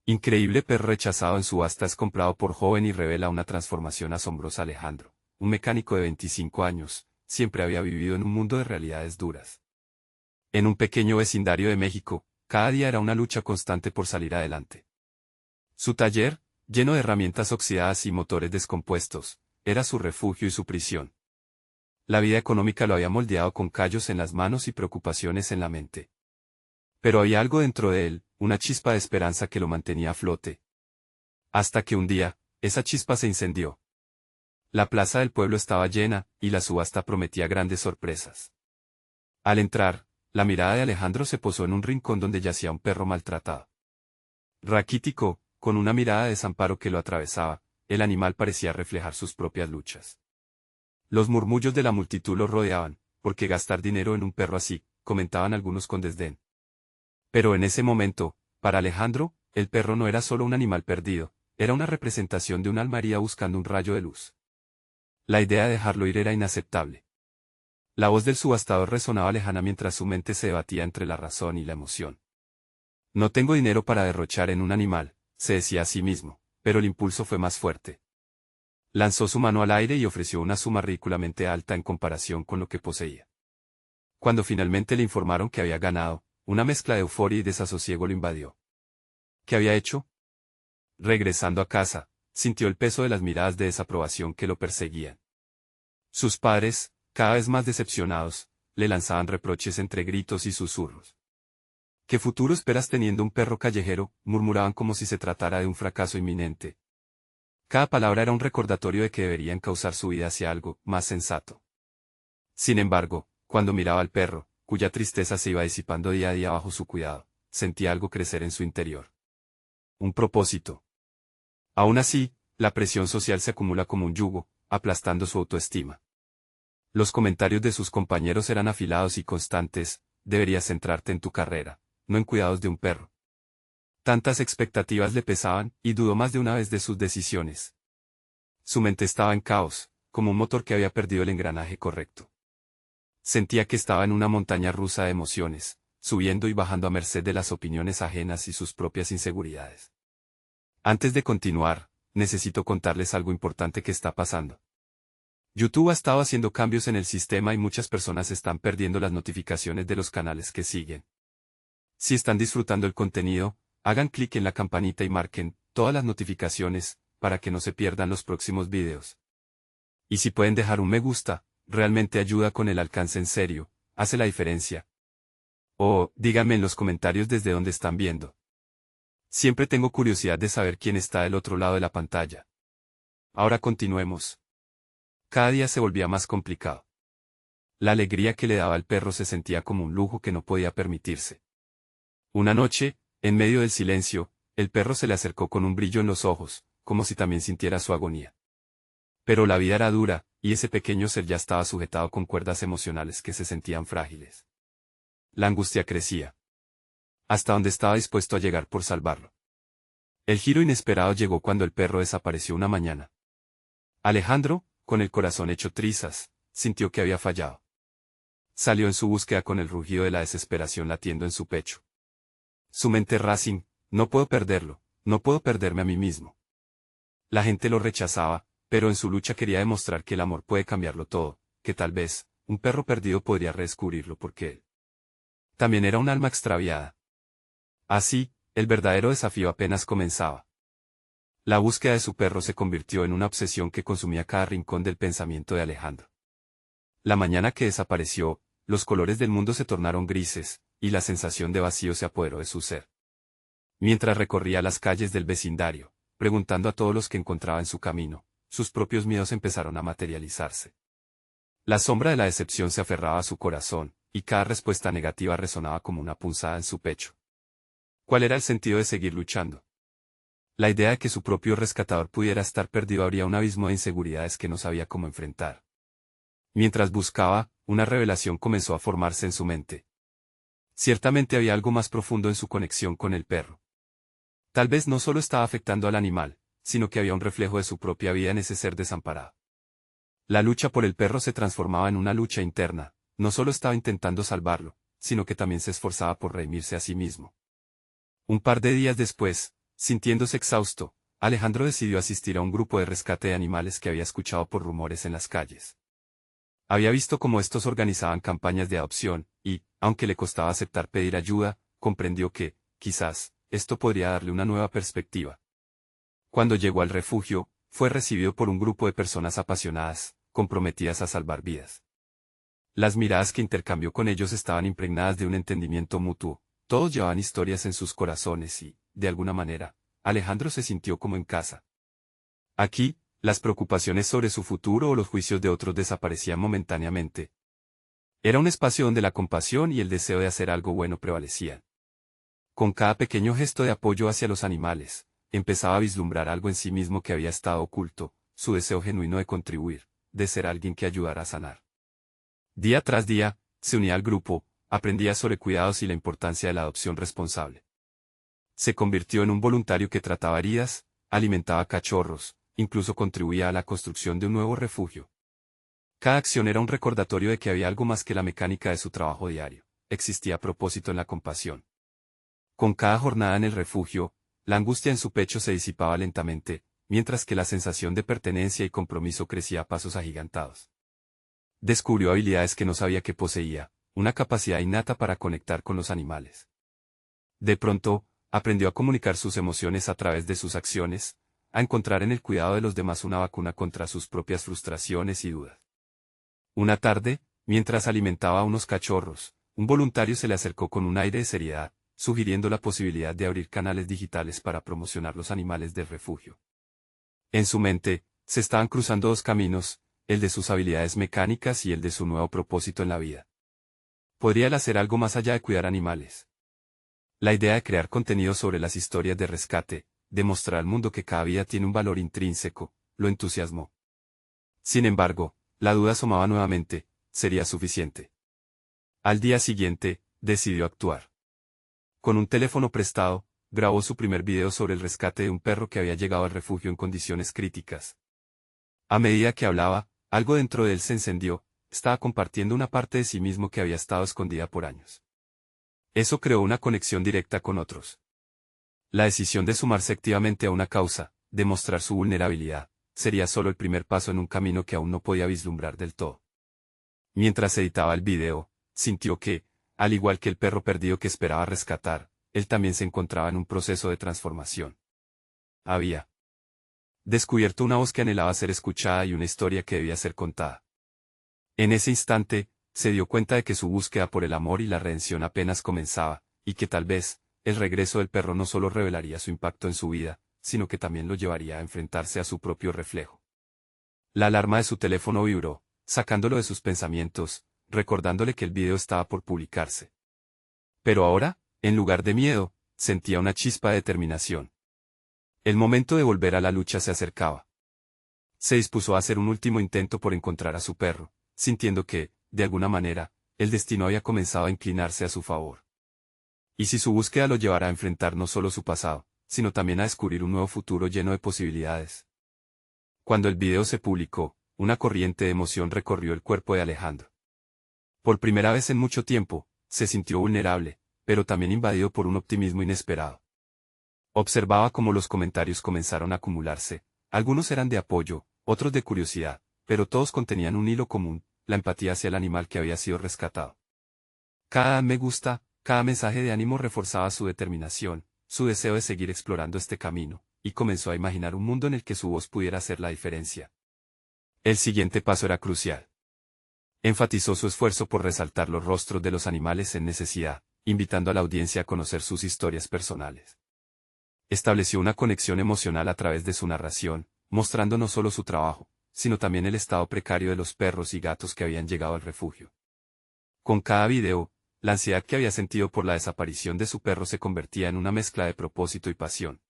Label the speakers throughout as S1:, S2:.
S1: Increíble perro rechazado en subasta es comprado por joven y revela una transformación asombrosa. Alejandro, un mecánico de 25 años, siempre había vivido en un mundo de realidades duras. En un pequeño vecindario de México, cada día era una lucha constante por salir adelante. Su taller, lleno de herramientas oxidadas y motores descompuestos, era su refugio y su prisión. La vida económica lo había moldeado con callos en las manos y preocupaciones en la mente. Pero había algo dentro de él, una chispa de esperanza que lo mantenía a flote. Hasta que un día, esa chispa se incendió. La plaza del pueblo estaba llena, y la subasta prometía grandes sorpresas. Al entrar, la mirada de Alejandro se posó en un rincón donde yacía un perro maltratado. Raquítico, con una mirada de desamparo que lo atravesaba, el animal parecía reflejar sus propias luchas. Los murmullos de la multitud lo rodeaban, porque gastar dinero en un perro así, comentaban algunos con desdén. Pero en ese momento, para Alejandro, el perro no era solo un animal perdido, era una representación de un alma herida buscando un rayo de luz. La idea de dejarlo ir era inaceptable. La voz del subastador resonaba lejana mientras su mente se debatía entre la razón y la emoción. No tengo dinero para derrochar en un animal, se decía a sí mismo, pero el impulso fue más fuerte. Lanzó su mano al aire y ofreció una suma ridículamente alta en comparación con lo que poseía. Cuando finalmente le informaron que había ganado, una mezcla de euforia y desasosiego lo invadió. ¿Qué había hecho? Regresando a casa, sintió el peso de las miradas de desaprobación que lo perseguían. Sus padres, cada vez más decepcionados, le lanzaban reproches entre gritos y susurros. ¿Qué futuro esperas teniendo un perro callejero?, murmuraban como si se tratara de un fracaso inminente. Cada palabra era un recordatorio de que debería encauzar su vida hacia algo más sensato. Sin embargo, cuando miraba al perro, cuya tristeza se iba disipando día a día bajo su cuidado, sentía algo crecer en su interior. Un propósito. Aún así, la presión social se acumula como un yugo, aplastando su autoestima. Los comentarios de sus compañeros eran afilados y constantes: deberías centrarte en tu carrera, no en cuidados de un perro. Tantas expectativas le pesaban, y dudó más de una vez de sus decisiones. Su mente estaba en caos, como un motor que había perdido el engranaje correcto. Sentía que estaba en una montaña rusa de emociones, subiendo y bajando a merced de las opiniones ajenas y sus propias inseguridades. Antes de continuar, necesito contarles algo importante que está pasando. YouTube ha estado haciendo cambios en el sistema y muchas personas están perdiendo las notificaciones de los canales que siguen. Si están disfrutando el contenido, hagan clic en la campanita y marquen todas las notificaciones, para que no se pierdan los próximos videos. Y si pueden dejar un me gusta, realmente ayuda con el alcance, en serio, hace la diferencia. O, díganme en los comentarios desde dónde están viendo. Siempre tengo curiosidad de saber quién está del otro lado de la pantalla. Ahora continuemos. Cada día se volvía más complicado. La alegría que le daba al perro se sentía como un lujo que no podía permitirse. Una noche, en medio del silencio, el perro se le acercó con un brillo en los ojos, como si también sintiera su agonía. Pero la vida era dura, y ese pequeño ser ya estaba sujetado con cuerdas emocionales que se sentían frágiles. La angustia crecía. Hasta donde estaba dispuesto a llegar por salvarlo. El giro inesperado llegó cuando el perro desapareció una mañana. Alejandro, con el corazón hecho trizas, sintió que había fallado. Salió en su búsqueda con el rugido de la desesperación latiendo en su pecho. Su mente racing: no puedo perderlo, no puedo perderme a mí mismo. La gente lo rechazaba, pero en su lucha quería demostrar que el amor puede cambiarlo todo, que tal vez, un perro perdido podría redescubrirlo porque él también era un alma extraviada. Así, el verdadero desafío apenas comenzaba. La búsqueda de su perro se convirtió en una obsesión que consumía cada rincón del pensamiento de Alejandro. La mañana que desapareció, los colores del mundo se tornaron grises, y la sensación de vacío se apoderó de su ser. Mientras recorría las calles del vecindario, preguntando a todos los que encontraba en su camino, sus propios miedos empezaron a materializarse. La sombra de la decepción se aferraba a su corazón, y cada respuesta negativa resonaba como una punzada en su pecho. ¿Cuál era el sentido de seguir luchando? La idea de que su propio rescatador pudiera estar perdido abría un abismo de inseguridades que no sabía cómo enfrentar. Mientras buscaba, una revelación comenzó a formarse en su mente. Ciertamente había algo más profundo en su conexión con el perro. Tal vez no solo estaba afectando al animal, sino que había un reflejo de su propia vida en ese ser desamparado. La lucha por el perro se transformaba en una lucha interna, no solo estaba intentando salvarlo, sino que también se esforzaba por redimirse a sí mismo. Un par de días después, Sintiéndose exhausto, Alejandro decidió asistir a un grupo de rescate de animales que había escuchado por rumores en las calles. Había visto cómo estos organizaban campañas de adopción, y, aunque le costaba aceptar pedir ayuda, comprendió que, quizás, esto podría darle una nueva perspectiva. Cuando llegó al refugio, fue recibido por un grupo de personas apasionadas, comprometidas a salvar vidas. Las miradas que intercambió con ellos estaban impregnadas de un entendimiento mutuo, todos llevaban historias en sus corazones y, de alguna manera, Alejandro se sintió como en casa. Aquí, las preocupaciones sobre su futuro o los juicios de otros desaparecían momentáneamente. Era un espacio donde la compasión y el deseo de hacer algo bueno prevalecían. Con cada pequeño gesto de apoyo hacia los animales, empezaba a vislumbrar algo en sí mismo que había estado oculto, su deseo genuino de contribuir, de ser alguien que ayudara a sanar. Día tras día, se unía al grupo, aprendía sobre cuidados y la importancia de la adopción responsable. Se convirtió en un voluntario que trataba heridas, alimentaba cachorros, incluso contribuía a la construcción de un nuevo refugio. Cada acción era un recordatorio de que había algo más que la mecánica de su trabajo diario, existía propósito en la compasión. Con cada jornada en el refugio, la angustia en su pecho se disipaba lentamente, mientras que la sensación de pertenencia y compromiso crecía a pasos agigantados. Descubrió habilidades que no sabía que poseía, una capacidad innata para conectar con los animales. De pronto, aprendió a comunicar sus emociones a través de sus acciones, a encontrar en el cuidado de los demás una vacuna contra sus propias frustraciones y dudas. Una tarde, mientras alimentaba a unos cachorros, un voluntario se le acercó con un aire de seriedad, sugiriendo la posibilidad de abrir canales digitales para promocionar los animales del refugio. En su mente, se estaban cruzando dos caminos, el de sus habilidades mecánicas y el de su nuevo propósito en la vida. ¿Podría él hacer algo más allá de cuidar animales? La idea de crear contenido sobre las historias de rescate, demostrar al mundo que cada vida tiene un valor intrínseco, lo entusiasmó. Sin embargo, la duda asomaba nuevamente, ¿sería suficiente? Al día siguiente, decidió actuar. Con un teléfono prestado, grabó su primer video sobre el rescate de un perro que había llegado al refugio en condiciones críticas. A medida que hablaba, algo dentro de él se encendió, estaba compartiendo una parte de sí mismo que había estado escondida por años. Eso creó una conexión directa con otros. La decisión de sumarse activamente a una causa, de mostrar su vulnerabilidad, sería solo el primer paso en un camino que aún no podía vislumbrar del todo. Mientras editaba el video, sintió que, al igual que el perro perdido que esperaba rescatar, él también se encontraba en un proceso de transformación. Había descubierto una voz que anhelaba ser escuchada y una historia que debía ser contada. En ese instante, se dio cuenta de que su búsqueda por el amor y la redención apenas comenzaba, y que tal vez, el regreso del perro no solo revelaría su impacto en su vida, sino que también lo llevaría a enfrentarse a su propio reflejo. La alarma de su teléfono vibró, sacándolo de sus pensamientos, recordándole que el video estaba por publicarse. Pero ahora, en lugar de miedo, sentía una chispa de determinación. El momento de volver a la lucha se acercaba. Se dispuso a hacer un último intento por encontrar a su perro, sintiendo que, de alguna manera, el destino había comenzado a inclinarse a su favor. Y si su búsqueda lo llevara a enfrentar no solo su pasado, sino también a descubrir un nuevo futuro lleno de posibilidades. Cuando el video se publicó, una corriente de emoción recorrió el cuerpo de Alejandro. Por primera vez en mucho tiempo, se sintió vulnerable, pero también invadido por un optimismo inesperado. Observaba cómo los comentarios comenzaron a acumularse, algunos eran de apoyo, otros de curiosidad, pero todos contenían un hilo común, la empatía hacia el animal que había sido rescatado. Cada me gusta, cada mensaje de ánimo reforzaba su determinación, su deseo de seguir explorando este camino, y comenzó a imaginar un mundo en el que su voz pudiera hacer la diferencia. El siguiente paso era crucial. Enfatizó su esfuerzo por resaltar los rostros de los animales en necesidad, invitando a la audiencia a conocer sus historias personales. Estableció una conexión emocional a través de su narración, mostrando no solo su trabajo, sino también el estado precario de los perros y gatos que habían llegado al refugio. Con cada video, la ansiedad que había sentido por la desaparición de su perro se convertía en una mezcla de propósito y pasión.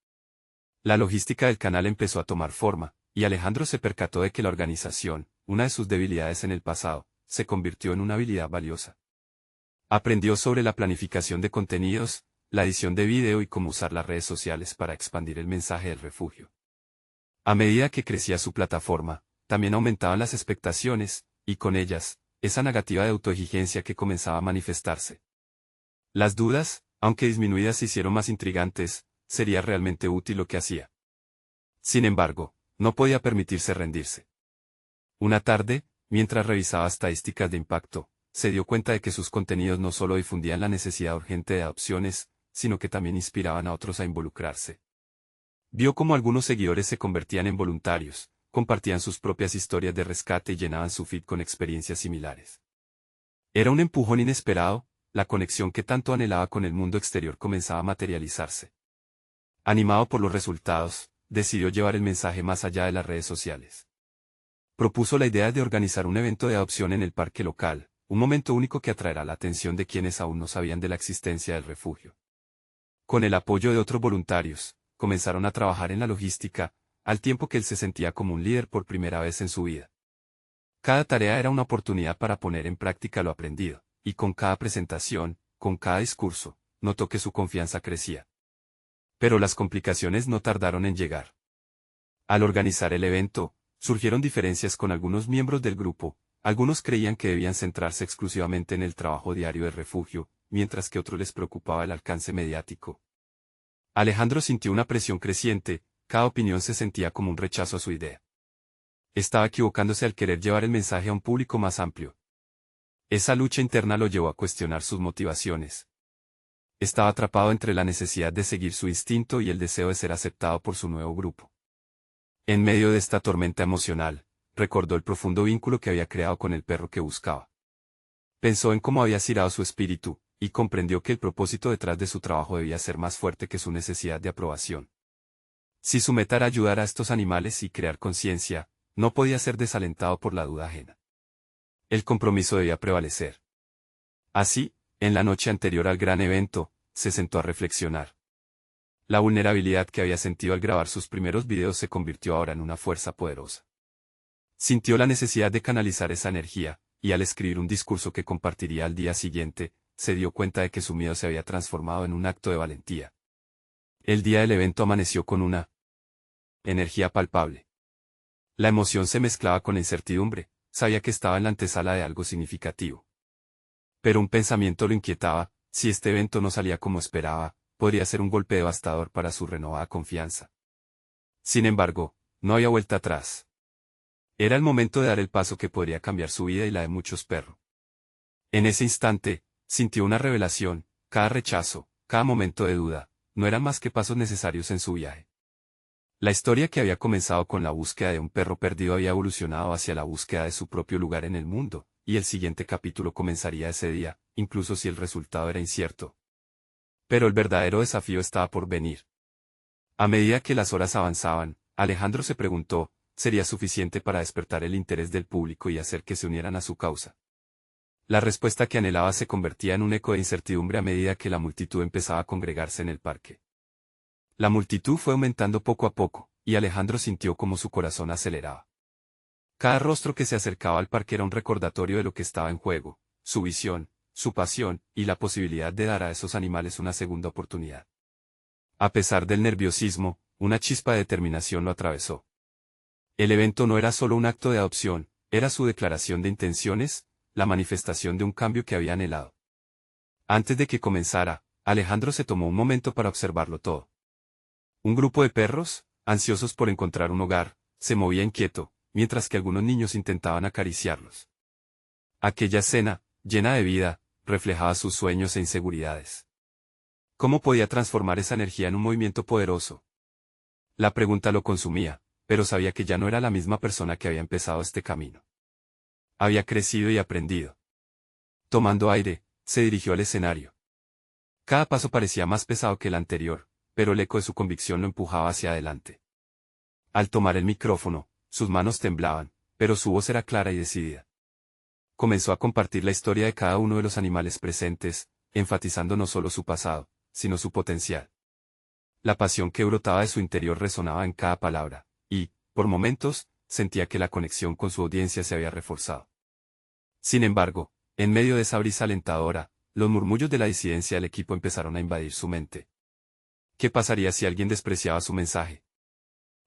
S1: La logística del canal empezó a tomar forma, y Alejandro se percató de que la organización, una de sus debilidades en el pasado, se convirtió en una habilidad valiosa. Aprendió sobre la planificación de contenidos, la edición de video y cómo usar las redes sociales para expandir el mensaje del refugio. A medida que crecía su plataforma, también aumentaban las expectaciones, y con ellas, esa negativa de autoexigencia que comenzaba a manifestarse. Las dudas, aunque disminuidas se hicieron más intrigantes, sería realmente útil lo que hacía. Sin embargo, no podía permitirse rendirse. Una tarde, mientras revisaba estadísticas de impacto, se dio cuenta de que sus contenidos no solo difundían la necesidad urgente de adopciones, sino que también inspiraban a otros a involucrarse. Vio cómo algunos seguidores se convertían en voluntarios, compartían sus propias historias de rescate y llenaban su feed con experiencias similares. Era un empujón inesperado, la conexión que tanto anhelaba con el mundo exterior comenzaba a materializarse. Animado por los resultados, decidió llevar el mensaje más allá de las redes sociales. Propuso la idea de organizar un evento de adopción en el parque local, un momento único que atraerá la atención de quienes aún no sabían de la existencia del refugio. Con el apoyo de otros voluntarios, comenzaron a trabajar en la logística, al tiempo que él se sentía como un líder por primera vez en su vida. Cada tarea era una oportunidad para poner en práctica lo aprendido, y con cada presentación, con cada discurso, notó que su confianza crecía. Pero las complicaciones no tardaron en llegar. Al organizar el evento, surgieron diferencias con algunos miembros del grupo. Algunos creían que debían centrarse exclusivamente en el trabajo diario del refugio, mientras que otros les preocupaba el alcance mediático. Alejandro sintió una presión creciente, cada opinión se sentía como un rechazo a su idea. Estaba equivocándose al querer llevar el mensaje a un público más amplio. Esa lucha interna lo llevó a cuestionar sus motivaciones. Estaba atrapado entre la necesidad de seguir su instinto y el deseo de ser aceptado por su nuevo grupo. En medio de esta tormenta emocional, recordó el profundo vínculo que había creado con el perro que buscaba. Pensó en cómo había cirado su espíritu, y comprendió que el propósito detrás de su trabajo debía ser más fuerte que su necesidad de aprobación. Si su meta era ayudar a estos animales y crear conciencia, no podía ser desalentado por la duda ajena. El compromiso debía prevalecer. Así, en la noche anterior al gran evento, se sentó a reflexionar. La vulnerabilidad que había sentido al grabar sus primeros videos se convirtió ahora en una fuerza poderosa. Sintió la necesidad de canalizar esa energía, y al escribir un discurso que compartiría al día siguiente, se dio cuenta de que su miedo se había transformado en un acto de valentía. El día del evento amaneció con una energía palpable. La emoción se mezclaba con la incertidumbre, sabía que estaba en la antesala de algo significativo. Pero un pensamiento lo inquietaba: si este evento no salía como esperaba, podría ser un golpe devastador para su renovada confianza. Sin embargo, no había vuelta atrás. Era el momento de dar el paso que podría cambiar su vida y la de muchos perros. En ese instante, sintió una revelación: cada rechazo, cada momento de duda, no eran más que pasos necesarios en su viaje. La historia que había comenzado con la búsqueda de un perro perdido había evolucionado hacia la búsqueda de su propio lugar en el mundo, y el siguiente capítulo comenzaría ese día, incluso si el resultado era incierto. Pero el verdadero desafío estaba por venir. A medida que las horas avanzaban, Alejandro se preguntó: ¿sería suficiente para despertar el interés del público y hacer que se unieran a su causa? La respuesta que anhelaba se convertía en un eco de incertidumbre a medida que la multitud empezaba a congregarse en el parque. La multitud fue aumentando poco a poco, y Alejandro sintió como su corazón aceleraba. Cada rostro que se acercaba al parque era un recordatorio de lo que estaba en juego: su visión, su pasión, y la posibilidad de dar a esos animales una segunda oportunidad. A pesar del nerviosismo, una chispa de determinación lo atravesó. El evento no era solo un acto de adopción, era su declaración de intenciones, la manifestación de un cambio que había anhelado. Antes de que comenzara, Alejandro se tomó un momento para observarlo todo. Un grupo de perros, ansiosos por encontrar un hogar, se movía inquieto, mientras que algunos niños intentaban acariciarlos. Aquella escena, llena de vida, reflejaba sus sueños e inseguridades. ¿Cómo podía transformar esa energía en un movimiento poderoso? La pregunta lo consumía, pero sabía que ya no era la misma persona que había empezado este camino. Había crecido y aprendido. Tomando aire, se dirigió al escenario. Cada paso parecía más pesado que el anterior, pero el eco de su convicción lo empujaba hacia adelante. Al tomar el micrófono, sus manos temblaban, pero su voz era clara y decidida. Comenzó a compartir la historia de cada uno de los animales presentes, enfatizando no solo su pasado, sino su potencial. La pasión que brotaba de su interior resonaba en cada palabra, y, por momentos, sentía que la conexión con su audiencia se había reforzado. Sin embargo, en medio de esa brisa alentadora, los murmullos de la disidencia del equipo empezaron a invadir su mente. ¿Qué pasaría si alguien despreciaba su mensaje?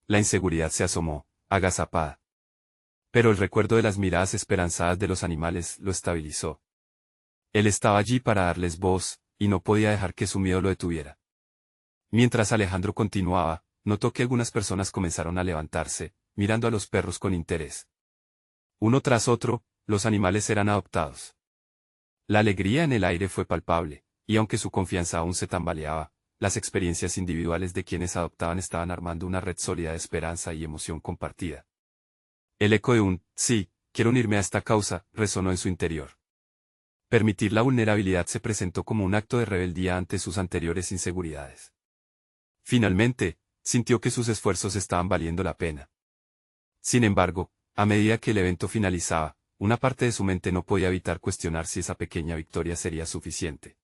S1: La inseguridad se asomó, agazapada. Pero el recuerdo de las miradas esperanzadas de los animales lo estabilizó. Él estaba allí para darles voz, y no podía dejar que su miedo lo detuviera. Mientras Alejandro continuaba, notó que algunas personas comenzaron a levantarse, mirando a los perros con interés. Uno tras otro, los animales eran adoptados. La alegría en el aire fue palpable, y aunque su confianza aún se tambaleaba, las experiencias individuales de quienes adoptaban estaban armando una red sólida de esperanza y emoción compartida. El eco de un «sí, quiero unirme a esta causa» resonó en su interior. Permitir la vulnerabilidad se presentó como un acto de rebeldía ante sus anteriores inseguridades. Finalmente, sintió que sus esfuerzos estaban valiendo la pena. Sin embargo, a medida que el evento finalizaba, una parte de su mente no podía evitar cuestionar si esa pequeña victoria sería suficiente.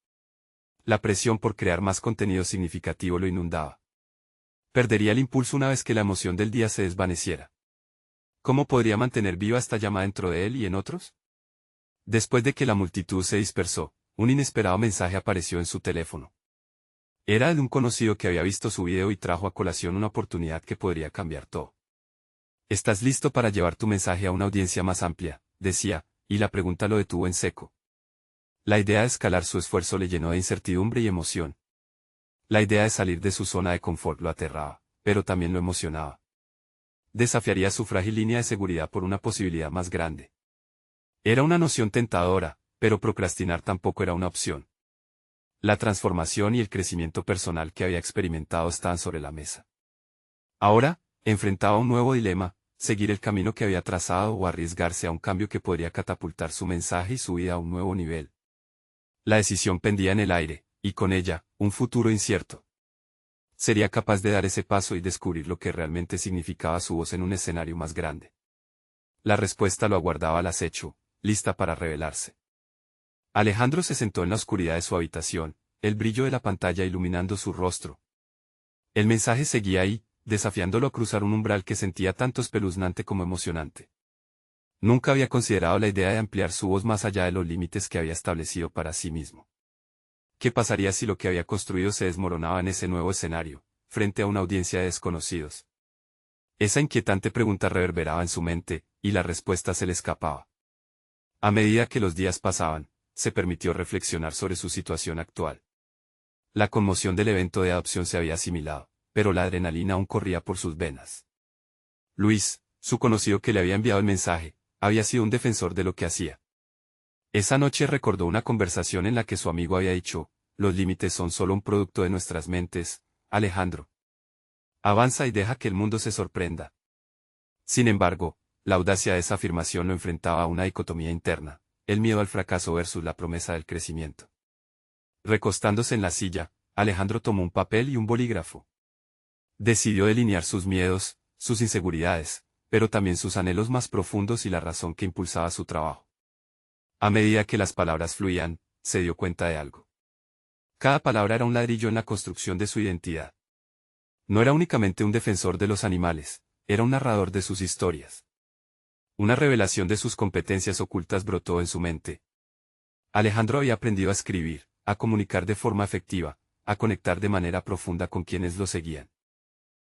S1: La presión por crear más contenido significativo lo inundaba. Perdería el impulso una vez que la emoción del día se desvaneciera. ¿Cómo podría mantener viva esta llama dentro de él y en otros? Después de que la multitud se dispersó, un inesperado mensaje apareció en su teléfono. Era de un conocido que había visto su video y trajo a colación una oportunidad que podría cambiar todo. «¿Estás listo para llevar tu mensaje a una audiencia más amplia?», decía, y la pregunta lo detuvo en seco. La idea de escalar su esfuerzo le llenó de incertidumbre y emoción. La idea de salir de su zona de confort lo aterraba, pero también lo emocionaba. Desafiaría su frágil línea de seguridad por una posibilidad más grande. Era una noción tentadora, pero procrastinar tampoco era una opción. La transformación y el crecimiento personal que había experimentado estaban sobre la mesa. Ahora, enfrentaba un nuevo dilema: seguir el camino que había trazado o arriesgarse a un cambio que podría catapultar su mensaje y su vida a un nuevo nivel. La decisión pendía en el aire, y con ella, un futuro incierto. ¿Sería capaz de dar ese paso y descubrir lo que realmente significaba su voz en un escenario más grande? La respuesta lo aguardaba al acecho, lista para revelarse. Alejandro se sentó en la oscuridad de su habitación, el brillo de la pantalla iluminando su rostro. El mensaje seguía ahí, desafiándolo a cruzar un umbral que sentía tanto espeluznante como emocionante. Nunca había considerado la idea de ampliar su voz más allá de los límites que había establecido para sí mismo. ¿Qué pasaría si lo que había construido se desmoronaba en ese nuevo escenario, frente a una audiencia de desconocidos? Esa inquietante pregunta reverberaba en su mente, y la respuesta se le escapaba. A medida que los días pasaban, se permitió reflexionar sobre su situación actual. La conmoción del evento de adopción se había asimilado, pero la adrenalina aún corría por sus venas. Luis, su conocido que le había enviado el mensaje, había sido un defensor de lo que hacía. Esa noche recordó una conversación en la que su amigo había dicho: «Los límites son solo un producto de nuestras mentes, Alejandro. Avanza y deja que el mundo se sorprenda». Sin embargo, la audacia de esa afirmación lo enfrentaba a una dicotomía interna: el miedo al fracaso versus la promesa del crecimiento. Recostándose en la silla, Alejandro tomó un papel y un bolígrafo. Decidió delinear sus miedos, sus inseguridades, pero también sus anhelos más profundos y la razón que impulsaba su trabajo. A medida que las palabras fluían, se dio cuenta de algo. Cada palabra era un ladrillo en la construcción de su identidad. No era únicamente un defensor de los animales, era un narrador de sus historias. Una revelación de sus competencias ocultas brotó en su mente. Alejandro había aprendido a escribir, a comunicar de forma efectiva, a conectar de manera profunda con quienes lo seguían.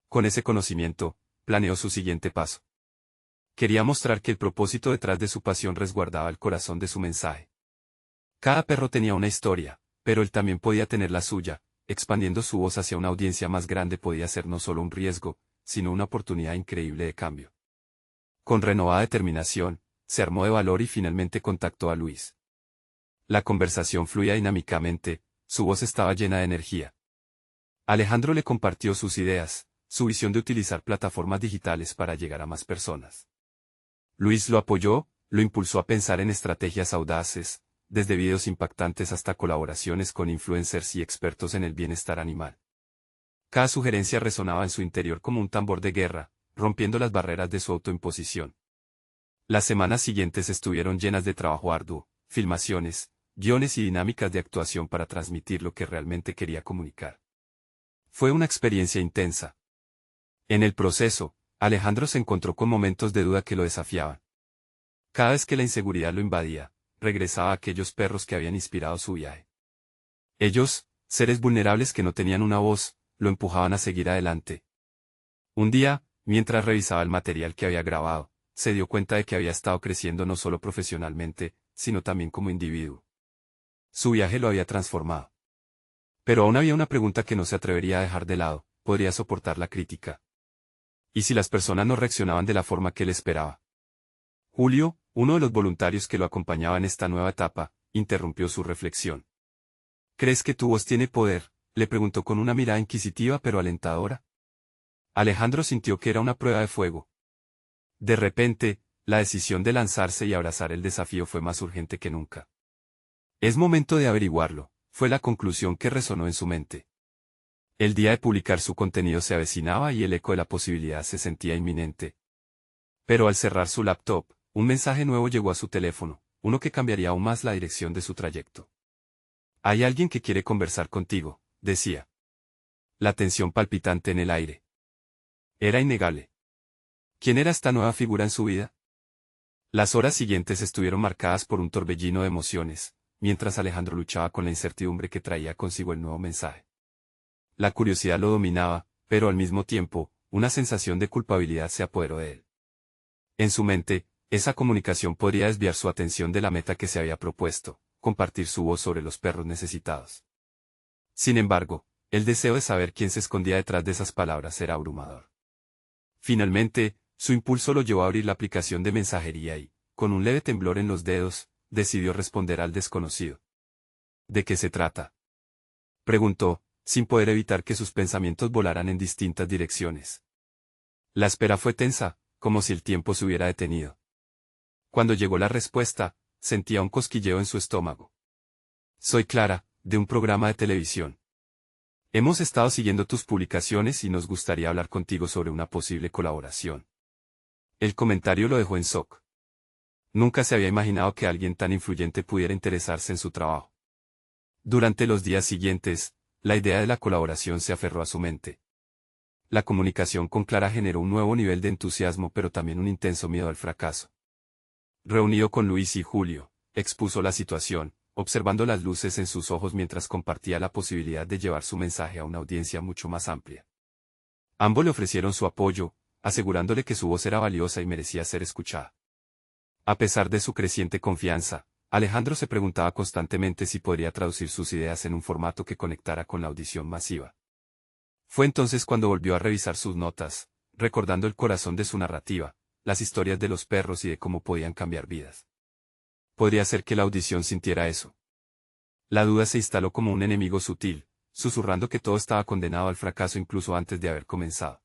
S1: Con ese conocimiento, planeó su siguiente paso. Quería mostrar que el propósito detrás de su pasión resguardaba el corazón de su mensaje. Cada perro tenía una historia, pero él también podía tener la suya. Expandiendo su voz hacia una audiencia más grande podía ser no solo un riesgo, sino una oportunidad increíble de cambio. Con renovada determinación, se armó de valor y finalmente contactó a Luis. La conversación fluía dinámicamente, su voz estaba llena de energía. Alejandro le compartió sus ideas, su visión de utilizar plataformas digitales para llegar a más personas. Luis lo apoyó, lo impulsó a pensar en estrategias audaces, desde videos impactantes hasta colaboraciones con influencers y expertos en el bienestar animal. Cada sugerencia resonaba en su interior como un tambor de guerra, rompiendo las barreras de su autoimposición. Las semanas siguientes estuvieron llenas de trabajo arduo, filmaciones, guiones y dinámicas de actuación para transmitir lo que realmente quería comunicar. Fue una experiencia intensa. En el proceso, Alejandro se encontró con momentos de duda que lo desafiaban. Cada vez que la inseguridad lo invadía, regresaba a aquellos perros que habían inspirado su viaje. Ellos, seres vulnerables que no tenían una voz, lo empujaban a seguir adelante. Un día, mientras revisaba el material que había grabado, se dio cuenta de que había estado creciendo no solo profesionalmente, sino también como individuo. Su viaje lo había transformado. Pero aún había una pregunta que no se atrevería a dejar de lado: ¿podría soportar la crítica? ¿Y si las personas no reaccionaban de la forma que él esperaba? Julio, uno de los voluntarios que lo acompañaba en esta nueva etapa, interrumpió su reflexión. ¿Crees que tu voz tiene poder?, le preguntó con una mirada inquisitiva pero alentadora. Alejandro sintió que era una prueba de fuego. De repente, la decisión de lanzarse y abrazar el desafío fue más urgente que nunca. Es momento de averiguarlo, fue la conclusión que resonó en su mente. El día de publicar su contenido se avecinaba y el eco de la posibilidad se sentía inminente. Pero al cerrar su laptop, un mensaje nuevo llegó a su teléfono, uno que cambiaría aún más la dirección de su trayecto. Hay alguien que quiere conversar contigo, decía. La tensión palpitante en el aire. Era innegable. ¿Quién era esta nueva figura en su vida? Las horas siguientes estuvieron marcadas por un torbellino de emociones, mientras Alejandro luchaba con la incertidumbre que traía consigo el nuevo mensaje. La curiosidad lo dominaba, pero al mismo tiempo, una sensación de culpabilidad se apoderó de él. En su mente, esa comunicación podría desviar su atención de la meta que se había propuesto: compartir su voz sobre los perros necesitados. Sin embargo, el deseo de saber quién se escondía detrás de esas palabras era abrumador. Finalmente, su impulso lo llevó a abrir la aplicación de mensajería y, con un leve temblor en los dedos, decidió responder al desconocido. ¿De qué se trata?, preguntó, sin poder evitar que sus pensamientos volaran en distintas direcciones. La espera fue tensa, como si el tiempo se hubiera detenido. Cuando llegó la respuesta, sentía un cosquilleo en su estómago. Soy Clara, de un programa de televisión. Hemos estado siguiendo tus publicaciones y nos gustaría hablar contigo sobre una posible colaboración. El comentario lo dejó en shock. Nunca se había imaginado que alguien tan influyente pudiera interesarse en su trabajo. Durante los días siguientes, la idea de la colaboración se aferró a su mente. La comunicación con Clara generó un nuevo nivel de entusiasmo pero también un intenso miedo al fracaso. Reunido con Luis y Julio, expuso la situación, observando las luces en sus ojos mientras compartía la posibilidad de llevar su mensaje a una audiencia mucho más amplia. Ambos le ofrecieron su apoyo, asegurándole que su voz era valiosa y merecía ser escuchada. A pesar de su creciente confianza, Alejandro se preguntaba constantemente si podría traducir sus ideas en un formato que conectara con la audición masiva. Fue entonces cuando volvió a revisar sus notas, recordando el corazón de su narrativa, las historias de los perros y de cómo podían cambiar vidas. ¿Podría ser que la audición sintiera eso? La duda se instaló como un enemigo sutil, susurrando que todo estaba condenado al fracaso incluso antes de haber comenzado.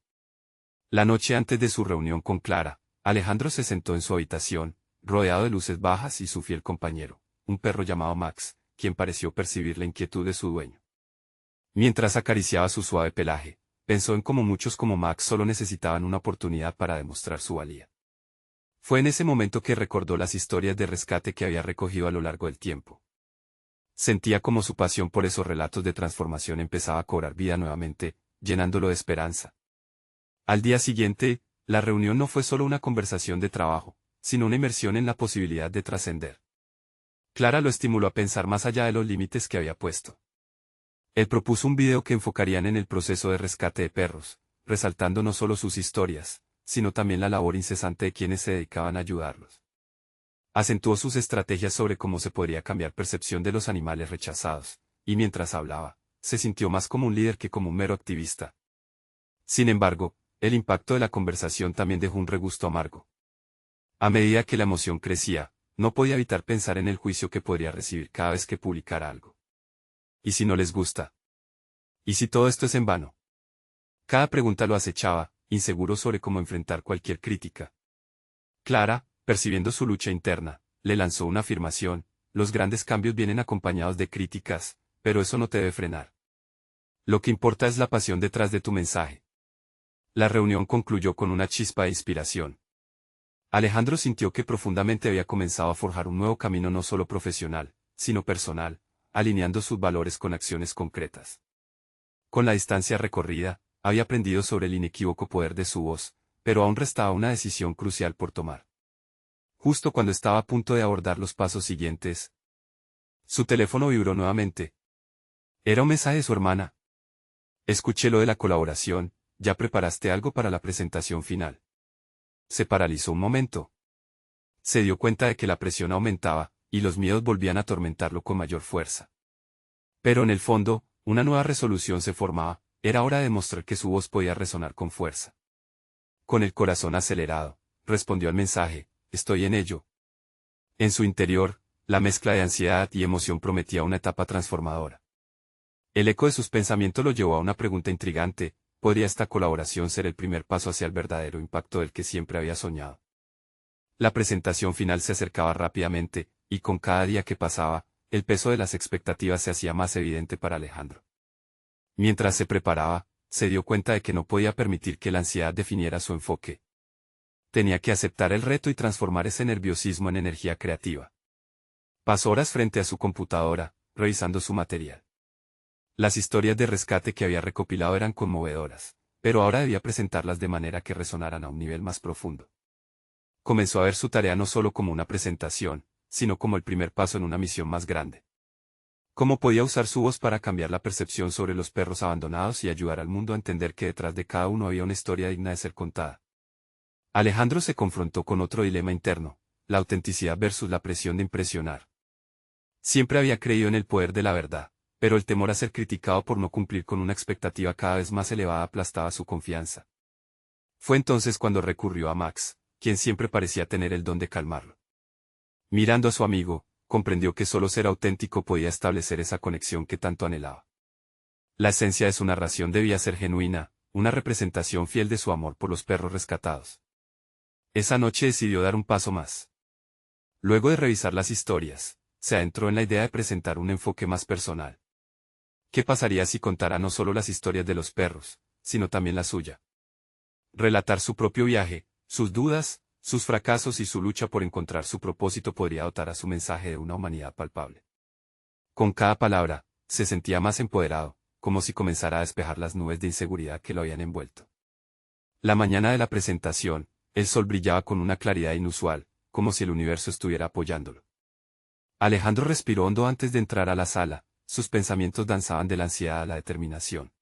S1: La noche antes de su reunión con Clara, Alejandro se sentó en su habitación, rodeado de luces bajas y su fiel compañero, un perro llamado Max, quien pareció percibir la inquietud de su dueño. Mientras acariciaba su suave pelaje, pensó en cómo muchos como Max solo necesitaban una oportunidad para demostrar su valía. Fue en ese momento que recordó las historias de rescate que había recogido a lo largo del tiempo. Sentía como su pasión por esos relatos de transformación empezaba a cobrar vida nuevamente, llenándolo de esperanza. Al día siguiente, la reunión no fue solo una conversación de trabajo, sino una inmersión en la posibilidad de trascender. Clara lo estimuló a pensar más allá de los límites que había puesto. Él propuso un video que enfocarían en el proceso de rescate de perros, resaltando no solo sus historias, sino también la labor incesante de quienes se dedicaban a ayudarlos. Acentuó sus estrategias sobre cómo se podría cambiar percepción de los animales rechazados, y mientras hablaba, se sintió más como un líder que como un mero activista. Sin embargo, el impacto de la conversación también dejó un regusto amargo. A medida que la emoción crecía, no podía evitar pensar en el juicio que podría recibir cada vez que publicara algo. ¿Y si no les gusta? ¿Y si todo esto es en vano? Cada pregunta lo acechaba, inseguro sobre cómo enfrentar cualquier crítica. Clara, percibiendo su lucha interna, le lanzó una afirmación: los grandes cambios vienen acompañados de críticas, pero eso no te debe frenar. Lo que importa es la pasión detrás de tu mensaje. La reunión concluyó con una chispa de inspiración. Alejandro sintió que profundamente había comenzado a forjar un nuevo camino no solo profesional, sino personal, alineando sus valores con acciones concretas. Con la distancia recorrida, había aprendido sobre el inequívoco poder de su voz, pero aún restaba una decisión crucial por tomar. Justo cuando estaba a punto de abordar los pasos siguientes, su teléfono vibró nuevamente. Era un mensaje de su hermana. Escuché lo de la colaboración, ¿ya preparaste algo para la presentación final? Se paralizó un momento. Se dio cuenta de que la presión aumentaba, y los miedos volvían a atormentarlo con mayor fuerza. Pero en el fondo, Una nueva resolución se formaba, era hora de demostrar que su voz podía resonar con fuerza. Con el corazón acelerado, respondió al mensaje, estoy en ello. En su interior, la mezcla de ansiedad y emoción prometía una etapa transformadora. El eco de sus pensamientos lo llevó a una pregunta intrigante, ¿podría esta colaboración ser el primer paso hacia el verdadero impacto del que siempre había soñado? La presentación final se acercaba rápidamente, y con cada día que pasaba, el peso de las expectativas se hacía más evidente para Alejandro. Mientras se preparaba, se dio cuenta de que no podía permitir que la ansiedad definiera su enfoque. Tenía que aceptar el reto y transformar ese nerviosismo en energía creativa. Pasó horas frente a su computadora, revisando su material. Las historias de rescate que había recopilado eran conmovedoras, pero ahora debía presentarlas de manera que resonaran a un nivel más profundo. Comenzó a ver su tarea no solo como una presentación, sino como el primer paso en una misión más grande. ¿Cómo podía usar su voz para cambiar la percepción sobre los perros abandonados y ayudar al mundo a entender que detrás de cada uno había una historia digna de ser contada? Alejandro se confrontó con otro dilema interno, la autenticidad versus la presión de impresionar. Siempre había creído en el poder de la verdad, pero el temor a ser criticado por no cumplir con una expectativa cada vez más elevada aplastaba su confianza. Fue entonces cuando recurrió a Max, quien siempre parecía tener el don de calmarlo. Mirando a su amigo, comprendió que solo ser auténtico podía establecer esa conexión que tanto anhelaba. La esencia de su narración debía ser genuina, una representación fiel de su amor por los perros rescatados. Esa noche decidió dar un paso más. Luego de revisar las historias, se adentró en la idea de presentar un enfoque más personal. ¿Qué pasaría si contara no solo las historias de los perros, sino también la suya? Relatar su propio viaje, sus dudas, sus fracasos y su lucha por encontrar su propósito podría dotar a su mensaje de una humanidad palpable. Con cada palabra, se sentía más empoderado, como si comenzara a despejar las nubes de inseguridad que lo habían envuelto. La mañana de la presentación, el sol brillaba con una claridad inusual, como si el universo estuviera apoyándolo. Alejandro respiró hondo antes de entrar a la sala, sus pensamientos danzaban de la ansiedad a la determinación.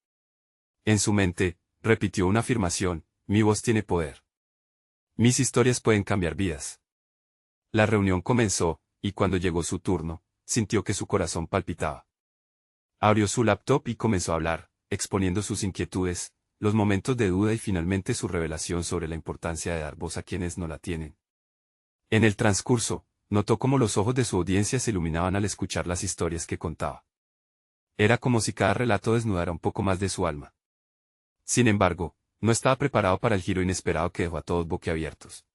S1: En su mente, repitió una afirmación, mi voz tiene poder. Mis historias pueden cambiar vidas. La reunión comenzó, y cuando llegó su turno, sintió que su corazón palpitaba. Abrió su laptop y comenzó a hablar, exponiendo sus inquietudes, los momentos de duda y finalmente su revelación sobre la importancia de dar voz a quienes no la tienen. En el transcurso, notó cómo los ojos de su audiencia se iluminaban al escuchar las historias que contaba. Era como si cada relato desnudara un poco más de su alma. Sin embargo, no estaba preparado para el giro inesperado que dejó a todos boquiabiertos.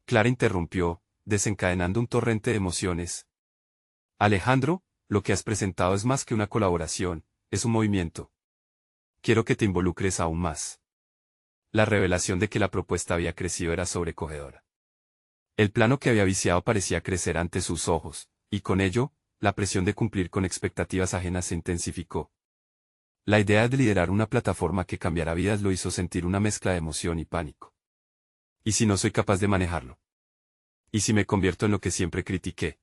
S1: Clara interrumpió, desencadenando un torrente de emociones. Alejandro, lo que has presentado es más que una colaboración, es un movimiento. Quiero que te involucres aún más. La revelación de que la propuesta había crecido era sobrecogedora. El plano que había viciado parecía crecer ante sus ojos, y con ello, la presión de cumplir con expectativas ajenas se intensificó. La idea de liderar una plataforma que cambiara vidas lo hizo sentir una mezcla de emoción y pánico. ¿Y si no soy capaz de manejarlo? ¿Y si me convierto en lo que siempre critiqué?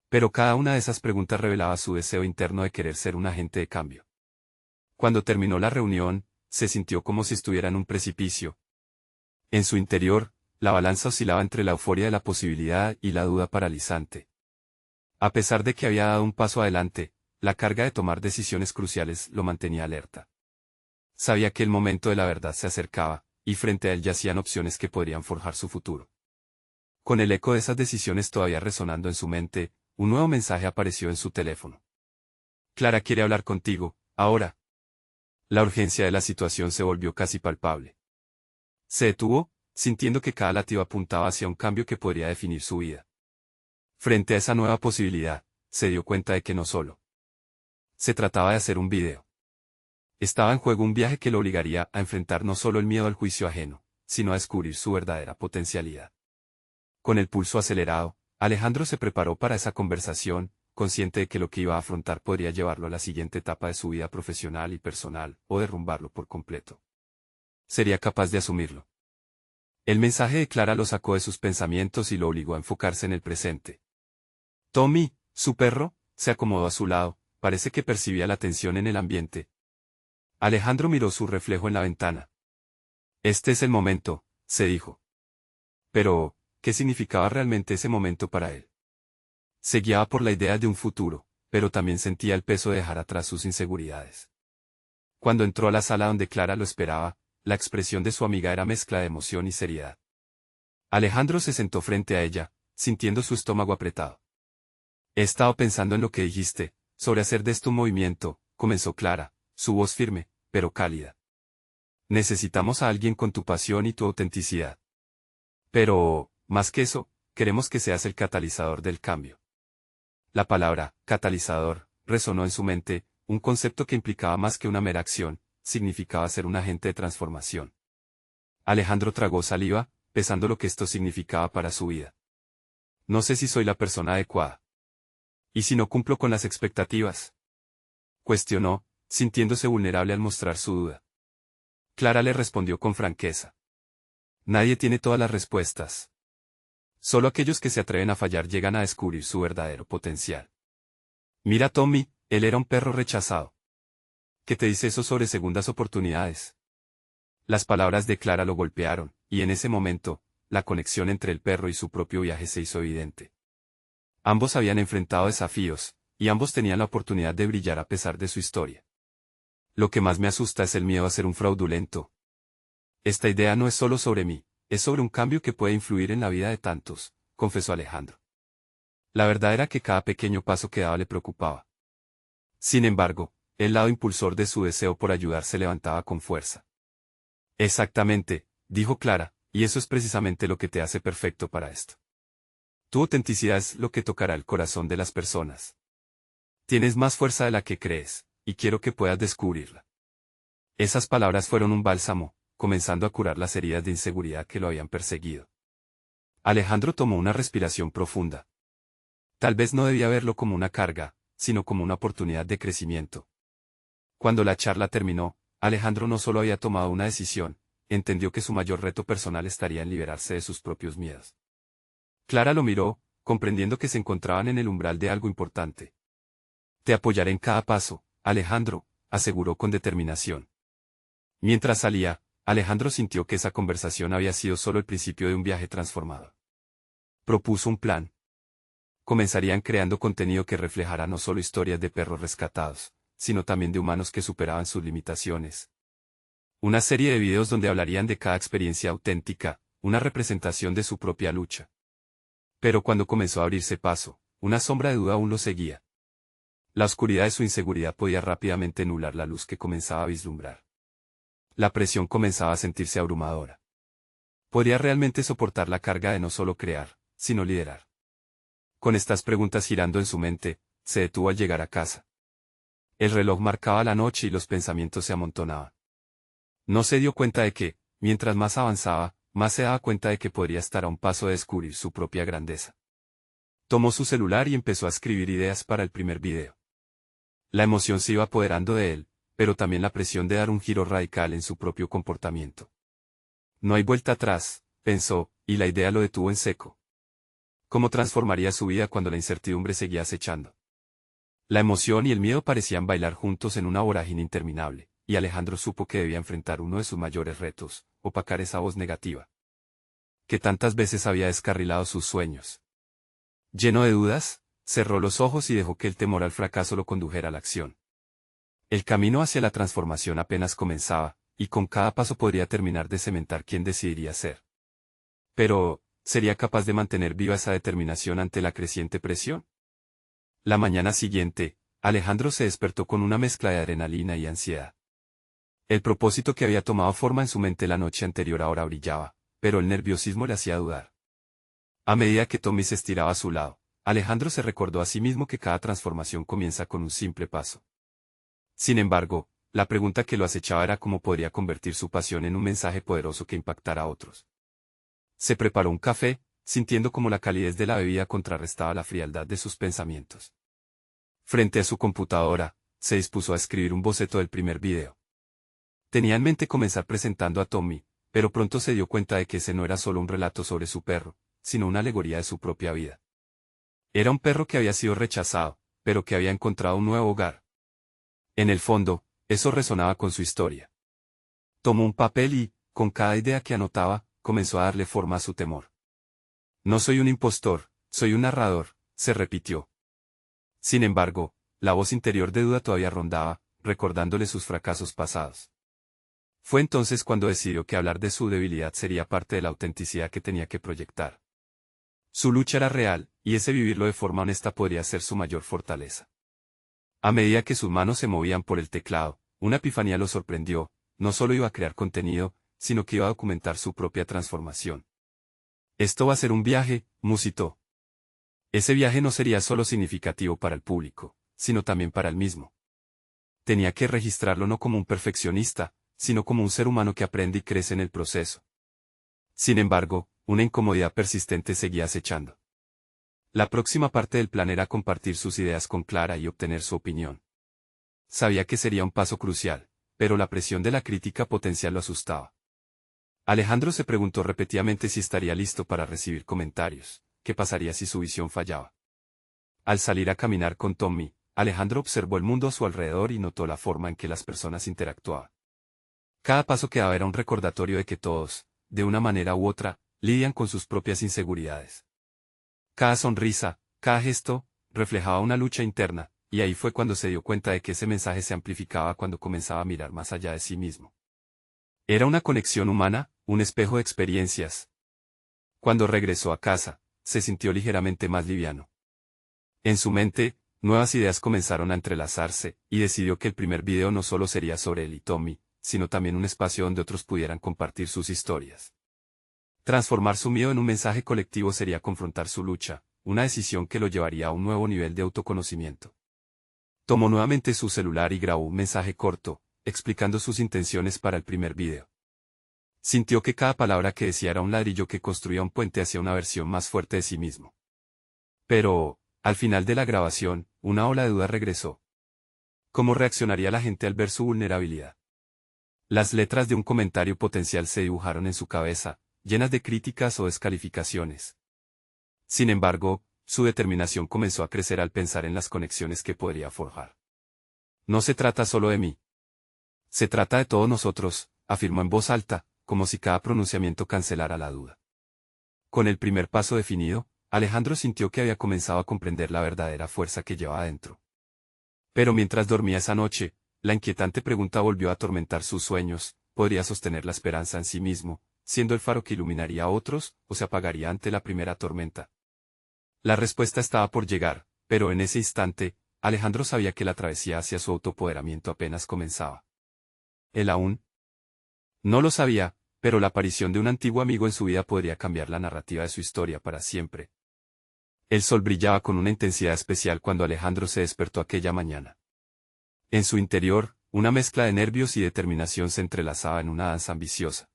S1: Pero cada una de esas preguntas revelaba su deseo interno de querer ser un agente de cambio. Cuando terminó la reunión, se sintió como si estuviera en un precipicio. En su interior, la balanza oscilaba entre la euforia de la posibilidad y la duda paralizante. A pesar de que había dado un paso adelante, la carga de tomar decisiones cruciales lo mantenía alerta. Sabía que el momento de la verdad se acercaba, y frente a él yacían opciones que podrían forjar su futuro. Con el eco de esas decisiones todavía resonando en su mente, un nuevo mensaje apareció en su teléfono. Clara quiere hablar contigo, ahora. La urgencia de la situación se volvió casi palpable. Se detuvo, sintiendo que cada latido apuntaba hacia un cambio que podría definir su vida. Frente a esa nueva posibilidad, se dio cuenta de que no solo se trataba de hacer un video. Estaba en juego un viaje que lo obligaría a enfrentar no solo el miedo al juicio ajeno, sino a descubrir su verdadera potencialidad. Con el pulso acelerado, Alejandro se preparó para esa conversación, consciente de que lo que iba a afrontar podría llevarlo a la siguiente etapa de su vida profesional y personal, o derrumbarlo por completo. ¿Sería capaz de asumirlo? El mensaje de Clara lo sacó de sus pensamientos y lo obligó a enfocarse en el presente. Tommy, su perro, se acomodó a su lado, parece que percibía la tensión en el ambiente. Alejandro miró su reflejo en la ventana. Este es el momento, se dijo. Pero, ¿qué significaba realmente ese momento para él? Se guiaba por la idea de un futuro, pero también sentía el peso de dejar atrás sus inseguridades. Cuando entró a la sala donde Clara lo esperaba, la expresión de su amiga era mezcla de emoción y seriedad. Alejandro se sentó frente a ella, sintiendo su estómago apretado. He estado pensando en lo que dijiste, sobre hacer de esto un movimiento, comenzó Clara, su voz firme, pero cálida. Necesitamos a alguien con tu pasión y tu autenticidad. Pero, más que eso, queremos que seas el catalizador del cambio. La palabra, catalizador, resonó en su mente, un concepto que implicaba más que una mera acción, significaba ser un agente de transformación. Alejandro tragó saliva, pensando lo que esto significaba para su vida. No sé si soy la persona adecuada. ¿Y si no cumplo con las expectativas? Cuestionó, sintiéndose vulnerable al mostrar su duda. Clara le respondió con franqueza. Nadie tiene todas las respuestas. Solo aquellos que se atreven a fallar llegan a descubrir su verdadero potencial. Mira a Tommy, él era un perro rechazado. ¿Qué te dice eso sobre segundas oportunidades? Las palabras de Clara lo golpearon, y en ese momento, la conexión entre el perro y su propio viaje se hizo evidente. Ambos habían enfrentado desafíos, y ambos tenían la oportunidad de brillar a pesar de su historia. Lo que más me asusta es el miedo a ser un fraudulento. Esta idea no es solo sobre mí, es sobre un cambio que puede influir en la vida de tantos, confesó Alejandro. La verdad era que cada pequeño paso que daba le preocupaba. Sin embargo, el lado impulsor de su deseo por ayudar se levantaba con fuerza. Exactamente, dijo Clara, y eso es precisamente lo que te hace perfecto para esto. Tu autenticidad es lo que tocará el corazón de las personas. Tienes más fuerza de la que crees, y quiero que puedas descubrirla. Esas palabras fueron un bálsamo, comenzando a curar las heridas de inseguridad que lo habían perseguido. Alejandro tomó una respiración profunda. Tal vez no debía verlo como una carga, sino como una oportunidad de crecimiento. Cuando la charla terminó, Alejandro no solo había tomado una decisión, entendió que su mayor reto personal estaría en liberarse de sus propios miedos. Clara lo miró, comprendiendo que se encontraban en el umbral de algo importante. Te apoyaré en cada paso, Alejandro, aseguró con determinación. Mientras salía, Alejandro sintió que esa conversación había sido solo el principio de un viaje transformador. Propuso un plan. Comenzarían creando contenido que reflejara no solo historias de perros rescatados, sino también de humanos que superaban sus limitaciones. Una serie de videos donde hablarían de cada experiencia auténtica, una representación de su propia lucha. Pero cuando comenzó a abrirse paso, una sombra de duda aún lo seguía. La oscuridad de su inseguridad podía rápidamente nublar la luz que comenzaba a vislumbrar. La presión comenzaba a sentirse abrumadora. ¿Podría realmente soportar la carga de no solo crear, sino liderar? Con estas preguntas girando en su mente, se detuvo al llegar a casa. El reloj marcaba la noche y los pensamientos se amontonaban. No se dio cuenta de que, mientras más avanzaba, más se daba cuenta de que podría estar a un paso de descubrir su propia grandeza. Tomó su celular y empezó a escribir ideas para el primer video. La emoción se iba apoderando de él, pero también la presión de dar un giro radical en su propio comportamiento. No hay vuelta atrás, pensó, y la idea lo detuvo en seco. ¿Cómo transformaría su vida cuando la incertidumbre seguía acechando? La emoción y el miedo parecían bailar juntos en una vorágine interminable, y Alejandro supo que debía enfrentar uno de sus mayores retos, opacar esa voz negativa, que tantas veces había descarrilado sus sueños. Lleno de dudas, cerró los ojos y dejó que el temor al fracaso lo condujera a la acción. El camino hacia la transformación apenas comenzaba, y con cada paso podría terminar de cementar quién decidiría ser. Pero, ¿sería capaz de mantener viva esa determinación ante la creciente presión? La mañana siguiente, Alejandro se despertó con una mezcla de adrenalina y ansiedad. El propósito que había tomado forma en su mente la noche anterior ahora brillaba, pero el nerviosismo le hacía dudar. A medida que Tommy se estiraba a su lado, Alejandro se recordó a sí mismo que cada transformación comienza con un simple paso. Sin embargo, la pregunta que lo acechaba era cómo podría convertir su pasión en un mensaje poderoso que impactara a otros. Se preparó un café, sintiendo cómo la calidez de la bebida contrarrestaba la frialdad de sus pensamientos. Frente a su computadora, se dispuso a escribir un boceto del primer video. Tenía en mente comenzar presentando a Tommy, pero pronto se dio cuenta de que ese no era solo un relato sobre su perro, sino una alegoría de su propia vida. Era un perro que había sido rechazado, pero que había encontrado un nuevo hogar. En el fondo, eso resonaba con su historia. Tomó un papel y, con cada idea que anotaba, comenzó a darle forma a su temor. No soy un impostor, soy un narrador, se repitió. Sin embargo, la voz interior de duda todavía rondaba, recordándole sus fracasos pasados. Fue entonces cuando decidió que hablar de su debilidad sería parte de la autenticidad que tenía que proyectar. Su lucha era real, y ese vivirlo de forma honesta podría ser su mayor fortaleza. A medida que sus manos se movían por el teclado, una epifanía lo sorprendió: no solo iba a crear contenido, sino que iba a documentar su propia transformación. Esto va a ser un viaje, musitó. Ese viaje no sería solo significativo para el público, sino también para él mismo. Tenía que registrarlo no como un perfeccionista, sino como un ser humano que aprende y crece en el proceso. Sin embargo, una incomodidad persistente seguía acechando. La próxima parte del plan era compartir sus ideas con Clara y obtener su opinión. Sabía que sería un paso crucial, pero la presión de la crítica potencial lo asustaba. Alejandro se preguntó repetidamente si estaría listo para recibir comentarios. ¿Qué pasaría si su visión fallaba? Al salir a caminar con Tommy, Alejandro observó el mundo a su alrededor y notó la forma en que las personas interactuaban. Cada paso que daba era un recordatorio de que todos, de una manera u otra, lidian con sus propias inseguridades. Cada sonrisa, cada gesto, reflejaba una lucha interna, y ahí fue cuando se dio cuenta de que ese mensaje se amplificaba cuando comenzaba a mirar más allá de sí mismo. Era una conexión humana, un espejo de experiencias. Cuando regresó a casa, se sintió ligeramente más liviano. En su mente, nuevas ideas comenzaron a entrelazarse, y decidió que el primer video no solo sería sobre él y Tommy, sino también un espacio donde otros pudieran compartir sus historias. Transformar su miedo en un mensaje colectivo sería confrontar su lucha, una decisión que lo llevaría a un nuevo nivel de autoconocimiento. Tomó nuevamente su celular y grabó un mensaje corto, explicando sus intenciones para el primer video. Sintió que cada palabra que decía era un ladrillo que construía un puente hacia una versión más fuerte de sí mismo. Pero, al final de la grabación, una ola de duda regresó. ¿Cómo reaccionaría la gente al ver su vulnerabilidad? Las letras de un comentario potencial se dibujaron en su cabeza, llenas de críticas o descalificaciones. Sin embargo, su determinación comenzó a crecer al pensar en las conexiones que podría forjar. No se trata solo de mí. Se trata de todos nosotros, afirmó en voz alta, como si cada pronunciamiento cancelara la duda. Con el primer paso definido, Alejandro sintió que había comenzado a comprender la verdadera fuerza que llevaba dentro. Pero mientras dormía esa noche, la inquietante pregunta volvió a atormentar sus sueños: ¿podría sostener la esperanza en sí mismo, siendo el faro que iluminaría a otros, o se apagaría ante la primera tormenta? La respuesta estaba por llegar, pero en ese instante, Alejandro sabía que la travesía hacia su autoempoderamiento apenas comenzaba. Él aún no lo sabía, pero la aparición de un antiguo amigo en su vida podría cambiar la narrativa de su historia para siempre. El sol brillaba con una intensidad especial cuando Alejandro se despertó aquella mañana. En su interior, una mezcla de nervios y determinación se entrelazaba en una danza ambiciosa.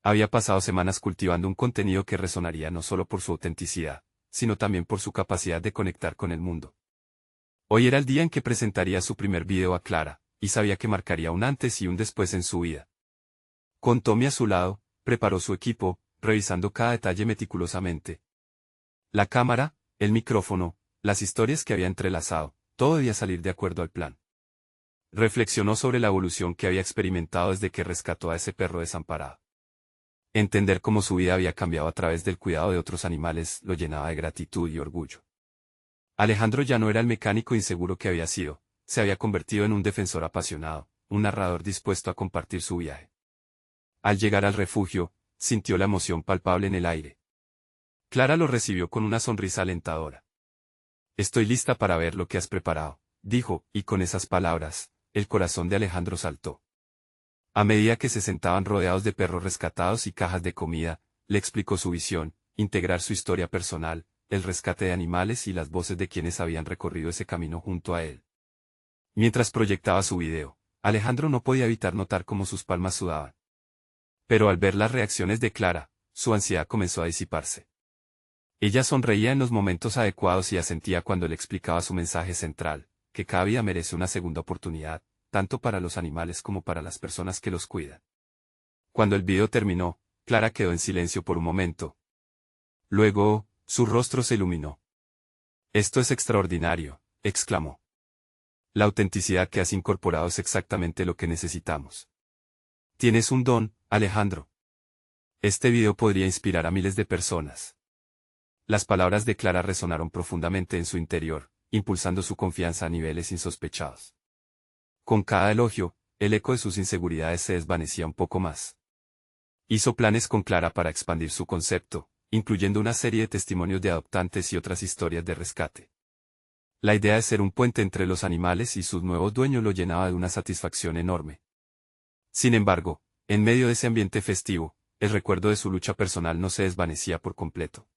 S1: Había pasado semanas cultivando un contenido que resonaría no solo por su autenticidad, sino también por su capacidad de conectar con el mundo. Hoy era el día en que presentaría su primer video a Clara, y sabía que marcaría un antes y un después en su vida. Con Tommy a su lado, preparó su equipo, revisando cada detalle meticulosamente. La cámara, el micrófono, las historias que había entrelazado, todo debía salir de acuerdo al plan. Reflexionó sobre la evolución que había experimentado desde que rescató a ese perro desamparado. Entender cómo su vida había cambiado a través del cuidado de otros animales lo llenaba de gratitud y orgullo. Alejandro ya no era el mecánico inseguro que había sido, se había convertido en un defensor apasionado, un narrador dispuesto a compartir su viaje. Al llegar al refugio, sintió la emoción palpable en el aire. Clara lo recibió con una sonrisa alentadora. «Estoy lista para ver lo que has preparado», dijo, y con esas palabras, el corazón de Alejandro saltó. A medida que se sentaban rodeados de perros rescatados y cajas de comida, le explicó su visión: integrar su historia personal, el rescate de animales y las voces de quienes habían recorrido ese camino junto a él. Mientras proyectaba su video, Alejandro no podía evitar notar cómo sus palmas sudaban. Pero al ver las reacciones de Clara, su ansiedad comenzó a disiparse. Ella sonreía en los momentos adecuados y asentía cuando le explicaba su mensaje central, que cada vida merece una segunda oportunidad, tanto para los animales como para las personas que los cuidan. Cuando el video terminó, Clara quedó en silencio por un momento. Luego, su rostro se iluminó. «Esto es extraordinario», exclamó. «La autenticidad que has incorporado es exactamente lo que necesitamos. Tienes un don, Alejandro. Este video podría inspirar a miles de personas». Las palabras de Clara resonaron profundamente en su interior, impulsando su confianza a niveles insospechados. Con cada elogio, el eco de sus inseguridades se desvanecía un poco más. Hizo planes con Clara para expandir su concepto, incluyendo una serie de testimonios de adoptantes y otras historias de rescate. La idea de ser un puente entre los animales y sus nuevos dueños lo llenaba de una satisfacción enorme. Sin embargo, en medio de ese ambiente festivo, el recuerdo de su lucha personal no se desvanecía por completo.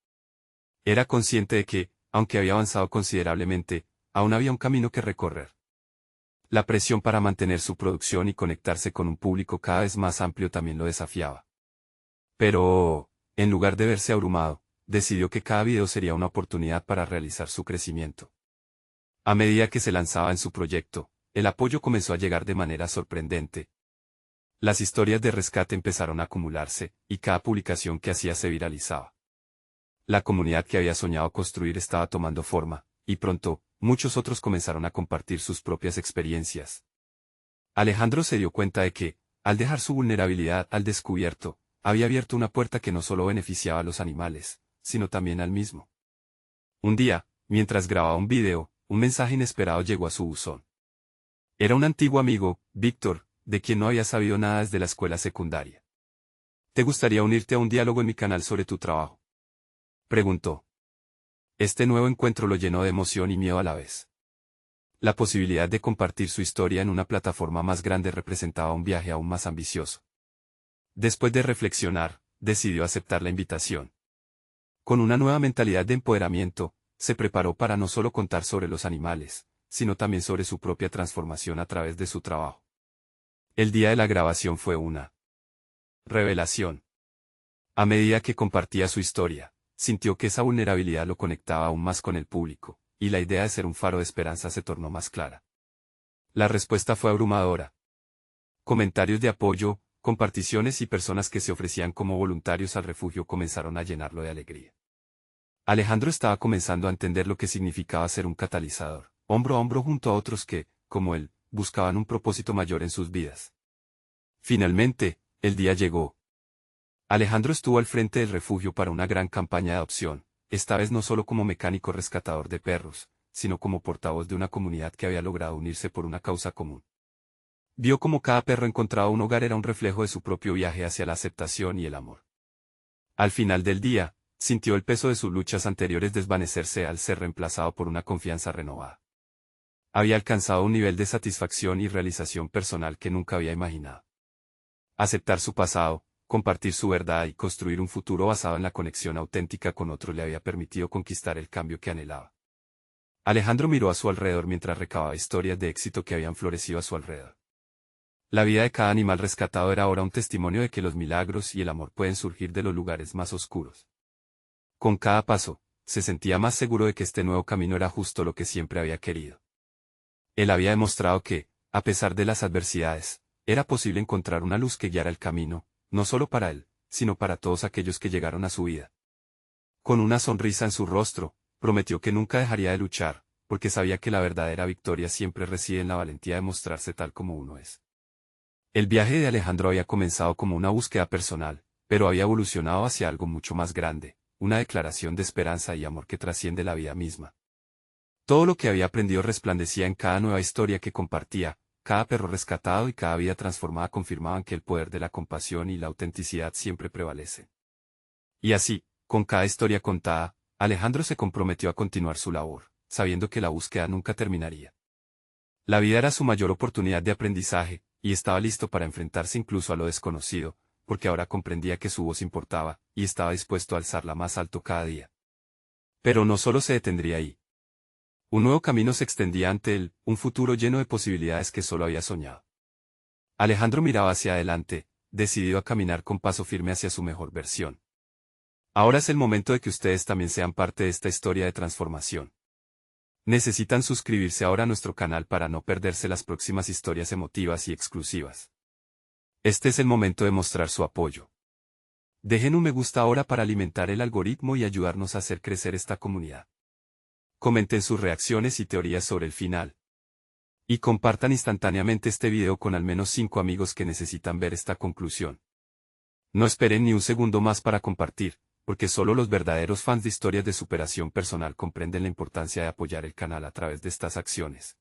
S1: Era consciente de que, aunque había avanzado considerablemente, aún había un camino que recorrer. La presión para mantener su producción y conectarse con un público cada vez más amplio también lo desafiaba. Pero, en lugar de verse abrumado, decidió que cada video sería una oportunidad para realizar su crecimiento. A medida que se lanzaba en su proyecto, el apoyo comenzó a llegar de manera sorprendente. Las historias de rescate empezaron a acumularse, y cada publicación que hacía se viralizaba. La comunidad que había soñado construir estaba tomando forma, y pronto, muchos otros comenzaron a compartir sus propias experiencias. Alejandro se dio cuenta de que, al dejar su vulnerabilidad al descubierto, había abierto una puerta que no solo beneficiaba a los animales, sino también al mismo. Un día, mientras grababa un video, un mensaje inesperado llegó a su buzón. Era un antiguo amigo, Víctor, de quien no había sabido nada desde la escuela secundaria. ¿Te gustaría unirte a un diálogo en mi canal sobre tu trabajo?, preguntó. Este nuevo encuentro lo llenó de emoción y miedo a la vez. La posibilidad de compartir su historia en una plataforma más grande representaba un viaje aún más ambicioso. Después de reflexionar, decidió aceptar la invitación. Con una nueva mentalidad de empoderamiento, se preparó para no solo contar sobre los animales, sino también sobre su propia transformación a través de su trabajo. El día de la grabación fue una revelación. A medida que compartía su historia, sintió que esa vulnerabilidad lo conectaba aún más con el público, y la idea de ser un faro de esperanza se tornó más clara. La respuesta fue abrumadora. Comentarios de apoyo, comparticiones y personas que se ofrecían como voluntarios al refugio comenzaron a llenarlo de alegría. Alejandro estaba comenzando a entender lo que significaba ser un catalizador, hombro a hombro junto a otros que, como él, buscaban un propósito mayor en sus vidas. Finalmente, el día llegó. Alejandro estuvo al frente del refugio para una gran campaña de adopción, esta vez no solo como mecánico rescatador de perros, sino como portavoz de una comunidad que había logrado unirse por una causa común. Vio cómo cada perro encontrado un hogar era un reflejo de su propio viaje hacia la aceptación y el amor. Al final del día, sintió el peso de sus luchas anteriores desvanecerse al ser reemplazado por una confianza renovada. Había alcanzado un nivel de satisfacción y realización personal que nunca había imaginado. Aceptar su pasado, compartir su verdad y construir un futuro basado en la conexión auténtica con otros le había permitido conquistar el cambio que anhelaba. Alejandro miró a su alrededor mientras recababa historias de éxito que habían florecido a su alrededor. La vida de cada animal rescatado era ahora un testimonio de que los milagros y el amor pueden surgir de los lugares más oscuros. Con cada paso, se sentía más seguro de que este nuevo camino era justo lo que siempre había querido. Él había demostrado que, a pesar de las adversidades, era posible encontrar una luz que guiara el camino, no solo para él, sino para todos aquellos que llegaron a su vida. Con una sonrisa en su rostro, prometió que nunca dejaría de luchar, porque sabía que la verdadera victoria siempre reside en la valentía de mostrarse tal como uno es. El viaje de Alejandro había comenzado como una búsqueda personal, pero había evolucionado hacia algo mucho más grande, una declaración de esperanza y amor que trasciende la vida misma. Todo lo que había aprendido resplandecía en cada nueva historia que compartía, cada perro rescatado y cada vida transformada confirmaban que el poder de la compasión y la autenticidad siempre prevalece. Y así, con cada historia contada, Alejandro se comprometió a continuar su labor, sabiendo que la búsqueda nunca terminaría. La vida era su mayor oportunidad de aprendizaje, y estaba listo para enfrentarse incluso a lo desconocido, porque ahora comprendía que su voz importaba, y estaba dispuesto a alzarla más alto cada día. Pero no solo se detendría ahí. Un nuevo camino se extendía ante él, un futuro lleno de posibilidades que solo había soñado. Alejandro miraba hacia adelante, decidido a caminar con paso firme hacia su mejor versión. Ahora es el momento de que ustedes también sean parte de esta historia de transformación. Necesitan suscribirse ahora a nuestro canal para no perderse las próximas historias emotivas y exclusivas. Este es el momento de mostrar su apoyo. Dejen un me gusta ahora para alimentar el algoritmo y ayudarnos a hacer crecer esta comunidad. Comenten sus reacciones y teorías sobre el final. Y compartan instantáneamente este video con al menos 5 amigos que necesitan ver esta conclusión. No esperen ni un segundo más para compartir, porque solo los verdaderos fans de historias de superación personal comprenden la importancia de apoyar el canal a través de estas acciones.